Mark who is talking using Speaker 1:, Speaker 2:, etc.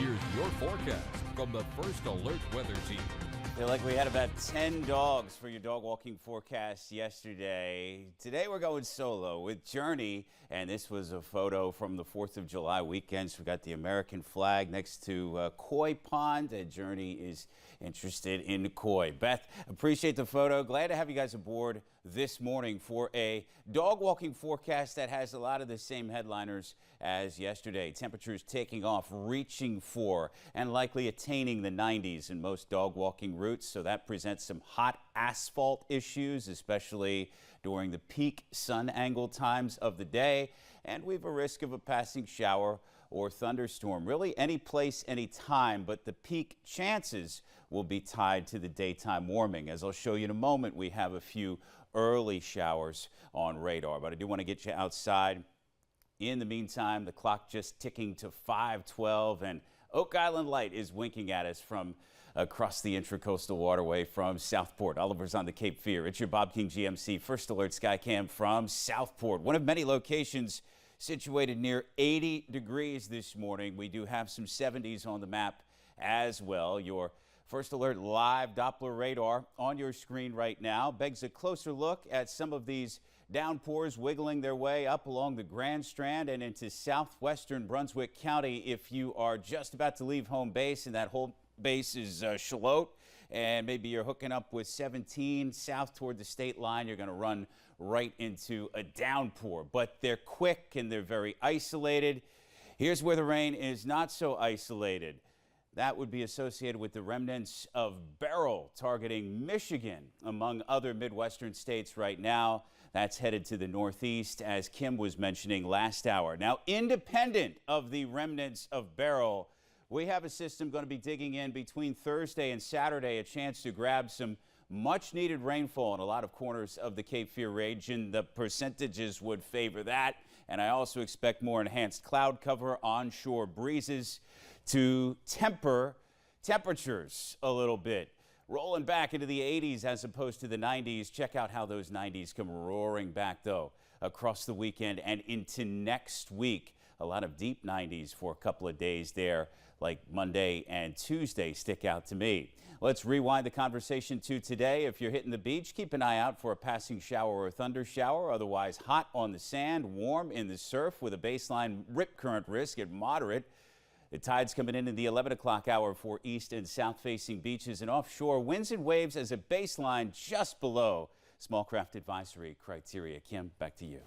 Speaker 1: Here's your forecast from the First Alert Weather Team.
Speaker 2: I feel like we had about 10 dogs for your dog walking forecast yesterday. Today we're going solo with Journey, and this was a photo from the 4th of July weekend. So we got the American flag next to Koi Pond, and Journey is interested in koi. Beth, appreciate the photo. Glad to have you guys aboard this morning for a dog walking forecast that has a lot of the same headliners as yesterday. Temperatures taking off, reaching for and likely attaining the 90s in most dog walking routes. So that presents some hot asphalt issues, especially during the peak sun angle times of the day. And we have a risk of a passing shower or thunderstorm. Really any place, any time, but the peak chances will be tied to the daytime warming. As I'll show you in a moment, we have a few early showers on radar, but I do want to get you outside. In the meantime, the clock just ticking to 5:12, and Oak Island Light is winking at us from across the Intracoastal Waterway from Southport. Oliver's on the Cape Fear. It's your Bob King GMC First Alert Skycam from Southport, one of many locations situated near 80 degrees this morning. We do have some 70s on the map as well. Your First Alert live Doppler radar on your screen right now begs a closer look at some of these downpours wiggling their way up along the Grand Strand and into southwestern Brunswick County. If you are just about to leave home base and that whole base is Shallotte, and maybe you're hooking up with 17 south toward the state line, you're going to run right into a downpour. But they're quick and they're very isolated. Here's where the rain is not so isolated. That would be associated with the remnants of Beryl targeting Michigan, among other Midwestern states right now. That's headed to the northeast, as Kim was mentioning last hour. Now, independent of the remnants of Beryl, we have a system going to be digging in between Thursday and Saturday, a chance to grab some much-needed rainfall in a lot of corners of the Cape Fear region. The percentages would favor that, and I also expect more enhanced cloud cover, onshore breezes to temper temperatures a little bit. Rolling back into the 80s as opposed to the 90s. Check out how those 90s come roaring back, though, across the weekend and into next week. A lot of deep 90s for a couple of days there, like Monday and Tuesday, stick out to me. Let's rewind the conversation to today. If you're hitting the beach, keep an eye out for a passing shower or thunder shower. Otherwise, hot on the sand, warm in the surf with a baseline rip current risk at moderate. The tide's coming in the 11 o'clock hour for east and south-facing beaches and offshore. Winds and waves as a baseline just below small craft advisory criteria. Kim, back to you.